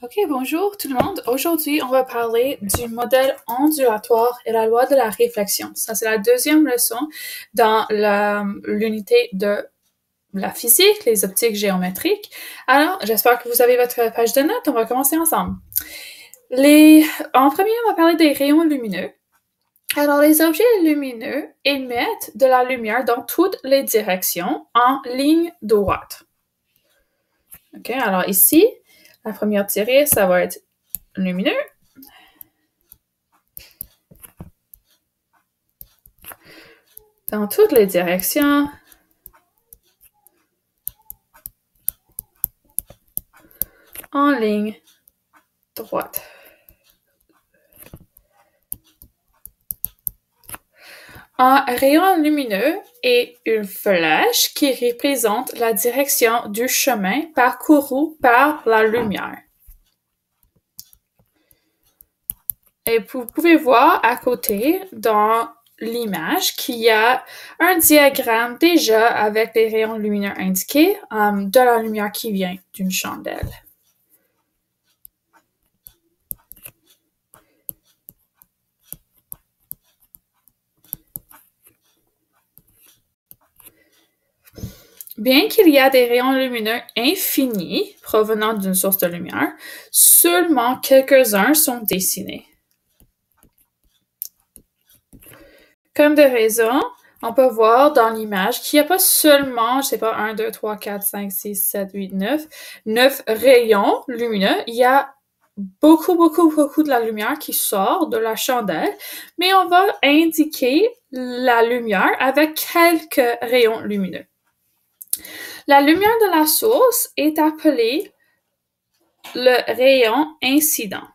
Ok, bonjour tout le monde. Aujourd'hui, on va parler du modèle ondulatoire et la loi de la réflexion. Ça, c'est la deuxième leçon dans l'unité de la physique, les optiques géométriques. Alors, j'espère que vous avez votre page de notes. On va commencer ensemble. En premier, on va parler des rayons lumineux. Alors, les objets lumineux émettent de la lumière dans toutes les directions en ligne droite. Ok, alors ici, la première tirée, ça va être lumineux. Dans toutes les directions. En ligne droite. Un rayon lumineux est une flèche qui représente la direction du chemin parcouru par la lumière. Et vous pouvez voir à côté dans l'image qu'il y a un diagramme déjà avec les rayons lumineux indiqués de la lumière qui vient d'une chandelle. Bien qu'il y a des rayons lumineux infinis provenant d'une source de lumière, seulement quelques-uns sont dessinés. Comme de raison, on peut voir dans l'image qu'il n'y a pas seulement, 1, 2, 3, 4, 5, 6, 7, 8, 9 rayons lumineux. Il y a beaucoup de la lumière qui sort de la chandelle, mais on va indiquer la lumière avec quelques rayons lumineux. La lumière de la source est appelée le rayon incident.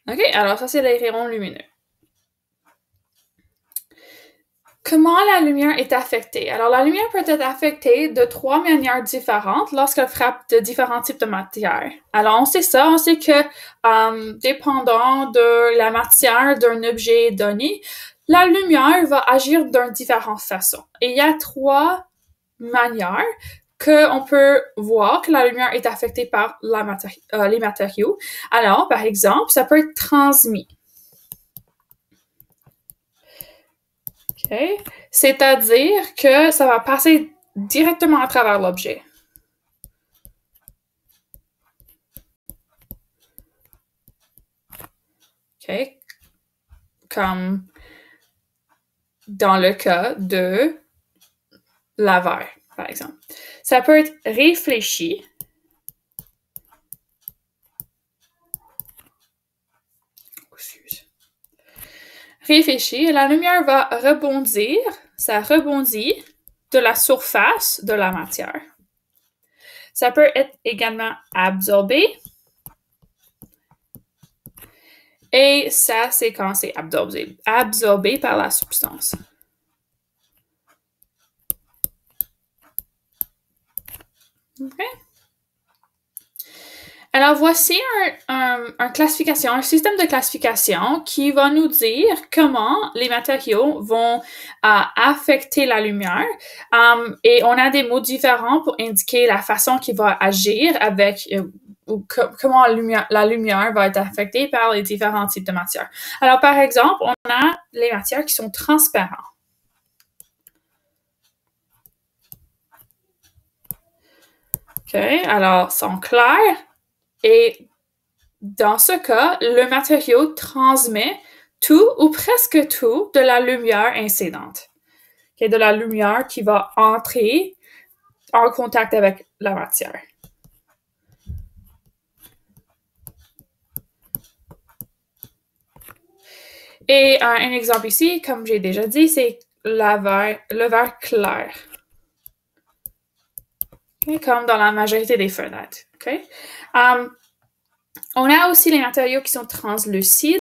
OK, alors ça, c'est les rayons lumineux. Comment la lumière est affectée? Alors, la lumière peut être affectée de 3 manières différentes lorsqu'elle frappe de différents types de matière. Alors, on sait ça, on sait que dépendant de la matière d'un objet donné, la lumière va agir d'une différente façon. Et il y a 3 manières qu'on peut voir que la lumière est affectée par les matériaux. Alors, par exemple, ça peut être transmis. Okay. C'est-à-dire que ça va passer directement à travers l'objet. OK? Comme dans le cas de la verre, par exemple. Ça peut être réfléchi. Réfléchi, et la lumière va rebondir, ça rebondit de la surface de la matière. Ça peut être également absorbé. Et ça, c'est quand c'est absorbé par la substance. OK? Alors, voici un système de classification qui va nous dire comment les matériaux vont affecter la lumière. Et on a des mots différents pour indiquer la façon qu'il va agir avec comment la lumière va être affectée par les différents types de matières. Alors, par exemple, on a les matières qui sont transparentes. OK, alors, sont clairs. Et dans ce cas, le matériau transmet tout ou presque tout de la lumière incidente. Okay, de la lumière qui va entrer en contact avec la matière. Et un exemple ici, comme j'ai déjà dit, c'est le verre clair. Okay, comme dans la majorité des fenêtres. Okay? On a aussi les matériaux qui sont translucides.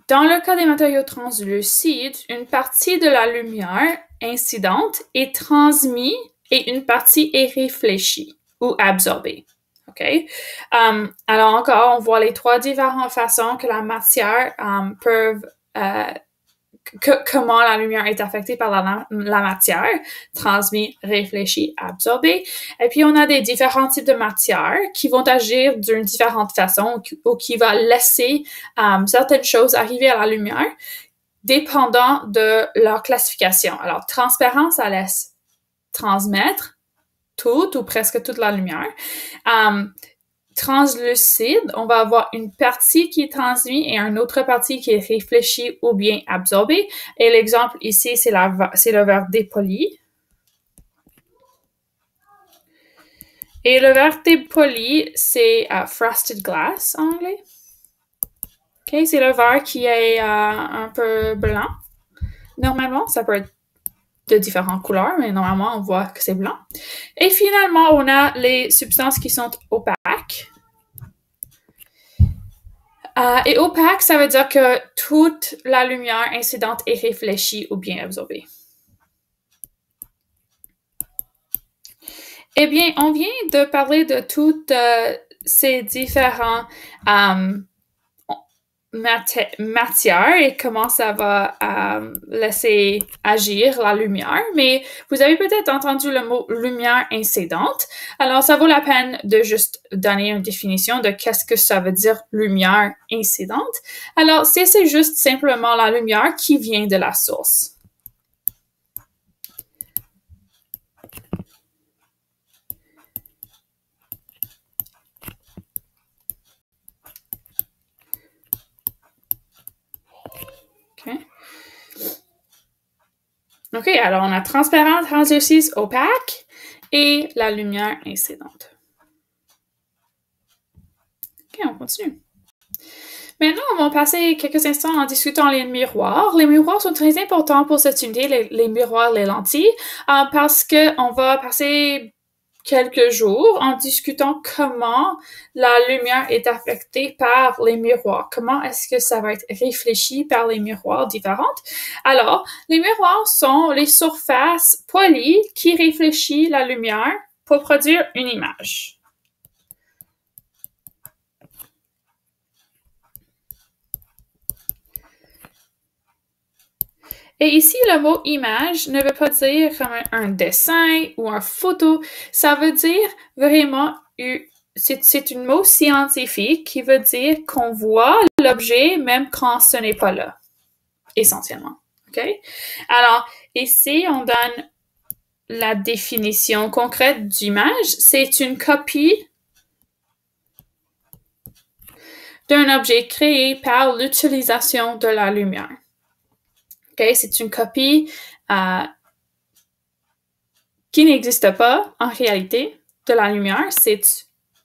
Dans le cas des matériaux translucides, une partie de la lumière incidente est transmise et une partie est réfléchie ou absorbée. Okay? Alors encore, on voit les 3 différentes façons que la matière peut comment la lumière est affectée par la matière, transmis, réfléchi, absorbé. Et puis, on a des différents types de matières qui vont agir d'une différente façon ou qui va laisser certaines choses arriver à la lumière dépendant de leur classification. Alors, transparent, ça laisse transmettre toute ou presque toute la lumière. Translucide, on va avoir une partie qui est transmise et une autre partie qui est réfléchie ou bien absorbée. Et l'exemple ici, c'est le verre dépoli. Et le verre dépoli, c'est frosted glass en anglais. Okay, c'est le verre qui est un peu blanc. Normalement, ça peut être de différentes couleurs, mais normalement, on voit que c'est blanc. Et finalement, on a les substances qui sont opaques. Et opaque, ça veut dire que toute la lumière incidente est réfléchie ou bien absorbée. Eh bien, on vient de parler de toutes ces différents matière et comment ça va laisser agir la lumière, mais vous avez peut-être entendu le mot lumière incidente. Alors, ça vaut la peine de juste donner une définition de qu'est-ce que ça veut dire lumière incidente. Alors, c'est juste simplement la lumière qui vient de la source. OK, alors on a transparent, translucide, opaque et la lumière incidente. OK, on continue. Maintenant, on va passer quelques instants en discutant les miroirs. Les miroirs sont très importants pour cette unité, les miroirs, les lentilles, parce qu'on va passer quelques jours en discutant comment la lumière est affectée par les miroirs. Comment est-ce que ça va être réfléchi par les miroirs différentes? Alors, les miroirs sont les surfaces polies qui réfléchissent la lumière pour produire une image. Et ici, le mot image ne veut pas dire comme un dessin ou une photo. Ça veut dire vraiment, c'est un mot scientifique qui veut dire qu'on voit l'objet même quand ce n'est pas là, essentiellement. OK? Alors, ici, on donne la définition concrète d'image. C'est une copie d'un objet créé par l'utilisation de la lumière. Okay? C'est une copie qui n'existe pas en réalité de la lumière. C'est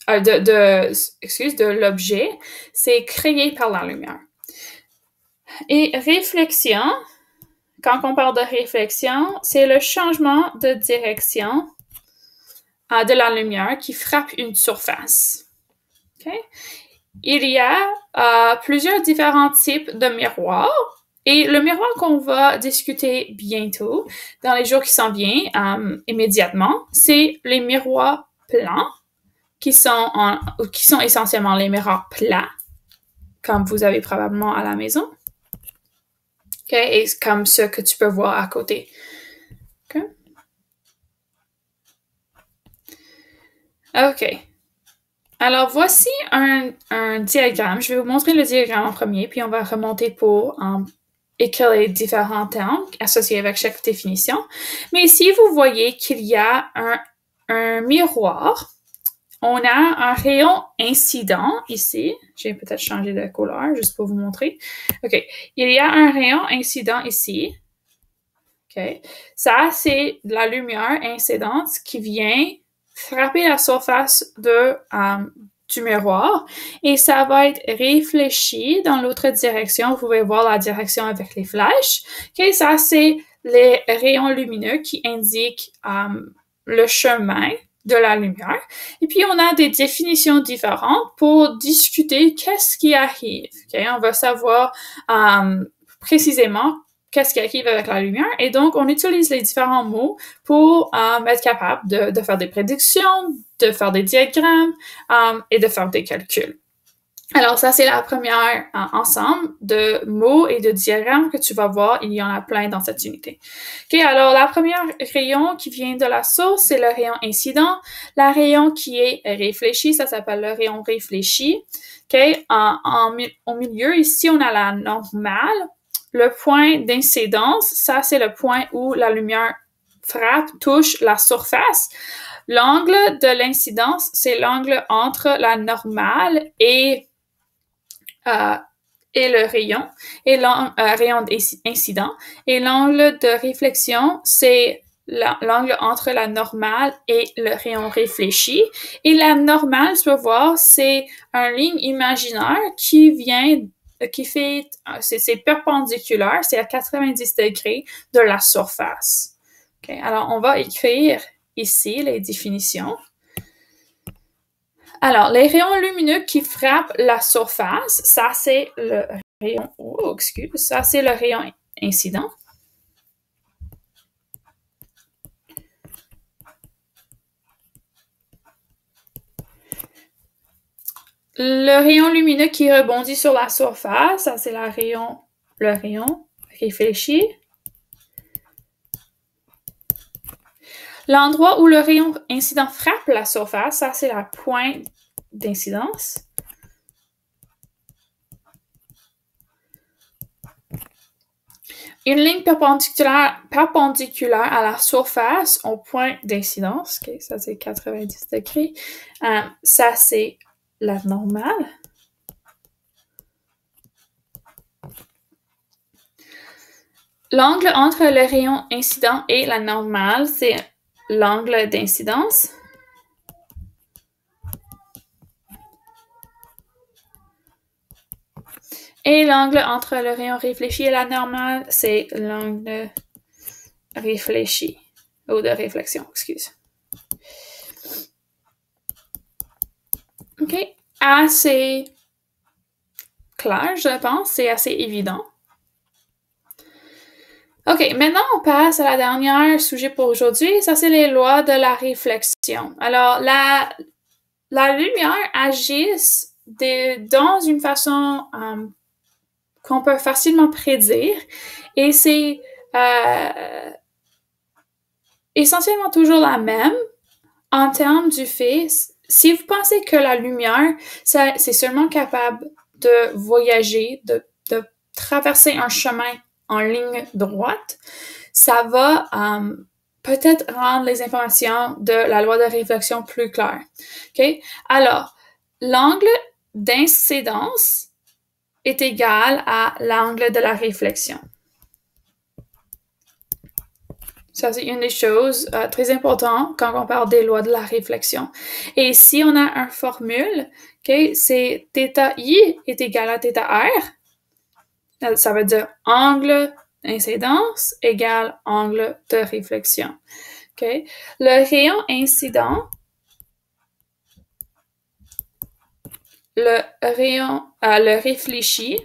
de l'objet. C'est créé par la lumière. Et réflexion, quand on parle de réflexion, c'est le changement de direction de la lumière qui frappe une surface. Okay? Il y a plusieurs différents types de miroirs. Et le miroir qu'on va discuter bientôt, dans les jours qui s'en viennent, immédiatement, c'est les miroirs plans, qui sont essentiellement les miroirs plats, comme vous avez probablement à la maison. Okay? Et comme ceux que tu peux voir à côté. Okay? OK. Alors, voici un diagramme. Je vais vous montrer le diagramme en premier, puis on va remonter pour écrire les différents termes associés avec chaque définition. Mais ici, vous voyez qu'il y a un miroir. On a un rayon incident ici. J'ai peut-être changé de couleur juste pour vous montrer. OK. Il y a un rayon incident ici. OK. Ça, c'est la lumière incidente qui vient frapper la surface du miroir et ça va être réfléchi dans l'autre direction. Vous pouvez voir la direction avec les flèches. Okay, ça, c'est les rayons lumineux qui indiquent le chemin de la lumière. Et puis, on a des définitions différentes pour discuter qu'est-ce qui arrive. Okay, on va savoir précisément qu'est-ce qui arrive avec la lumière. Et donc, on utilise les différents mots pour être capable de faire des prédictions, de faire des diagrammes et de faire des calculs. Alors, ça, c'est la première ensemble de mots et de diagrammes que tu vas voir. Il y en a plein dans cette unité. OK, alors la première rayon qui vient de la source, c'est le rayon incident. La rayon qui est réfléchi, ça s'appelle le rayon réfléchi. OK, au milieu, ici, on a la normale. Le point d'incidence, ça, c'est le point où la lumière frappe, touche la surface. L'angle de l'incidence, c'est l'angle entre la normale et le rayon, et rayon d'incident. Et l'angle de réflexion, c'est l'angle entre la normale et le rayon réfléchi. Et la normale, tu vas voir, c'est une ligne imaginaire c'est perpendiculaire, c'est à 90 degrés de la surface. Okay? Alors, on va écrire ici les définitions. Alors, les rayons lumineux qui frappent la surface, ça c'est le rayon, ça c'est le rayon incident. Le rayon lumineux qui rebondit sur la surface, ça c'est le rayon réfléchi. L'endroit où le rayon incident frappe la surface, ça c'est la pointe d'incidence. Une ligne perpendiculaire à la surface au point d'incidence, okay, ça c'est 90 degrés. Ça c'est la normale. L'angle entre le rayon incident et la normale, c'est l'angle d'incidence. Et l'angle entre le rayon réfléchi et la normale, c'est l'angle réfléchi, ou de réflexion, excuse. OK, assez clair, je pense, c'est assez évident. OK, maintenant on passe à la dernière sujet pour aujourd'hui, ça c'est les lois de la réflexion. Alors, la lumière agit dans une façon qu'on peut facilement prédire et c'est essentiellement toujours la même en termes du fait, si vous pensez que la lumière, c'est seulement capable de voyager, de traverser un chemin en ligne droite, ça va peut-être rendre les informations de la loi de réflexion plus claires. Okay? Alors, l'angle d'incidence est égal à l'angle de la réflexion. Ça, c'est une des choses très importantes quand on parle des lois de la réflexion. Et si on a une formule, okay, c'est θ I est égal à θ R. Ça veut dire angle d'incidence égale angle de réflexion. Okay? Le rayon incident, le réfléchi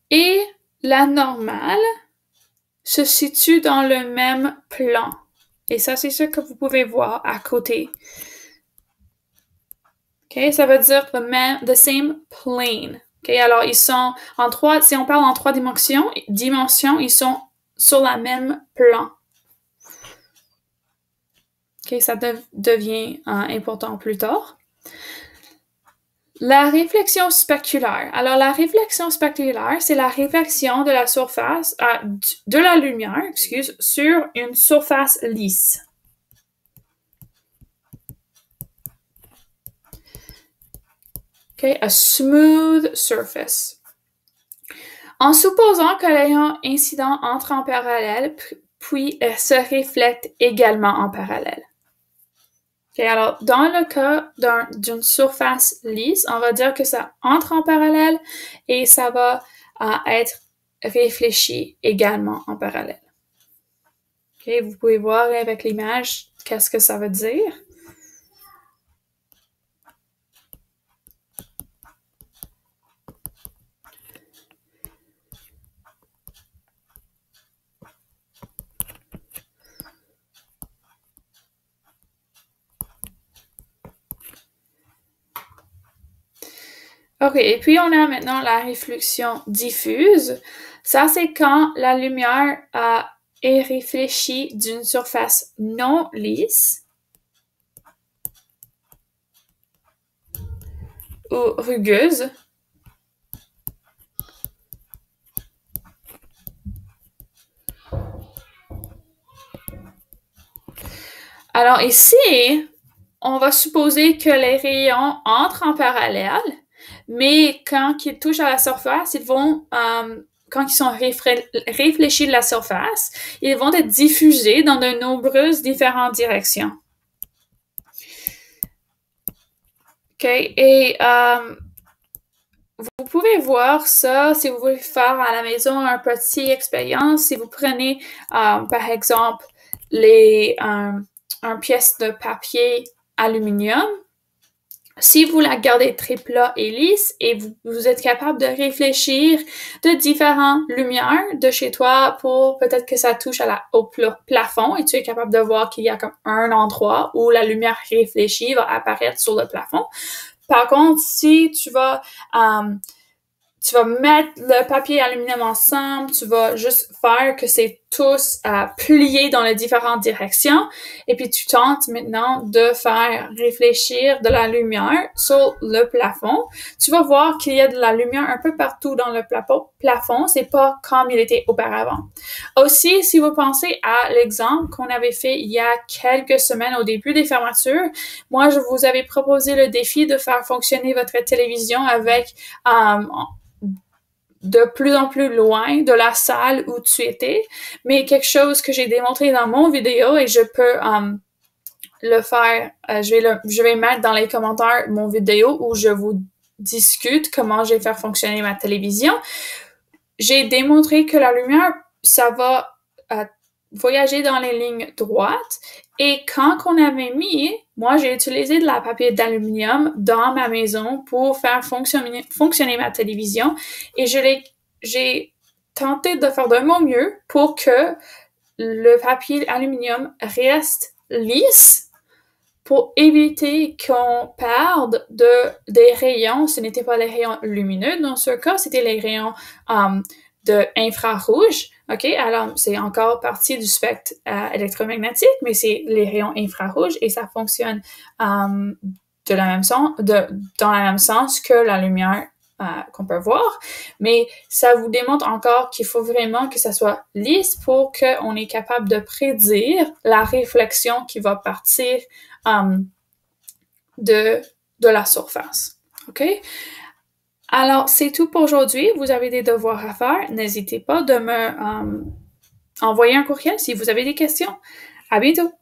et la normale se situent dans le même plan. Et ça, c'est ce que vous pouvez voir à côté. Okay? Ça veut dire the same plane. Okay? Alors, ils sont si on parle en 3 dimensions, ils sont sur la même plan. Okay? Ça devient important plus tard. La réflexion speculaire. Alors, la réflexion speculaire, c'est la réflexion de la surface, de la lumière, sur une surface lisse. Okay, a smooth surface. En supposant que le rayon incident entre en parallèle, puis se reflète également en parallèle. Okay, alors, dans le cas d'une surface lisse, on va dire que ça entre en parallèle et ça va être réfléchi également en parallèle. Okay, vous pouvez voir avec l'image qu'est-ce que ça veut dire. OK, et puis on a maintenant la réflexion diffuse. Ça, c'est quand la lumière est réfléchie d'une surface non lisse ou rugueuse. Alors ici, on va supposer que les rayons entrent en parallèle, mais quand ils touchent à la surface, ils vont, quand ils sont réfléchis de la surface, ils vont être diffusés dans de nombreuses différentes directions. OK, et vous pouvez voir ça si vous voulez faire à la maison un petit expérience. Si vous prenez, par exemple, un pièce de papier aluminium, si vous la gardez très plat et lisse et vous êtes capable de réfléchir de différentes lumières de chez toi pour peut-être que ça touche au plafond et tu es capable de voir qu'il y a comme un endroit où la lumière réfléchie va apparaître sur le plafond. Par contre, si tu vas mettre le papier aluminium ensemble, tu vas juste faire que c'est tous pliés dans les différentes directions, et puis tu tentes maintenant de faire réfléchir de la lumière sur le plafond. Tu vas voir qu'il y a de la lumière un peu partout dans le plafond, c'est pas comme il était auparavant. Aussi, si vous pensez à l'exemple qu'on avait fait il y a quelques semaines au début des fermetures, moi je vous avais proposé le défi de faire fonctionner votre télévision avec de plus en plus loin de la salle où tu étais, mais quelque chose que j'ai démontré dans mon vidéo et je peux le faire, je vais mettre dans les commentaires mon vidéo où je vous discute comment je vais faire fonctionner ma télévision. J'ai démontré que la lumière, ça va voyager dans les lignes droites. Et quand on avait moi, j'ai utilisé de la papier d'aluminium dans ma maison pour faire fonctionner ma télévision. Et j'ai tenté de faire de mon mieux pour que le papier aluminium reste lisse pour éviter qu'on perde des rayons. Ce n'était pas les rayons lumineux dans ce cas, c'était les rayons de infrarouge. OK? Alors, c'est encore partie du spectre électromagnétique, mais c'est les rayons infrarouges et ça fonctionne dans le même sens que la lumière qu'on peut voir. Mais ça vous démontre encore qu'il faut vraiment que ça soit lisse pour qu'on est capable de prédire la réflexion qui va partir de la surface. OK? Alors, c'est tout pour aujourd'hui. Vous avez des devoirs à faire. N'hésitez pas de me envoyer un courriel si vous avez des questions. À bientôt!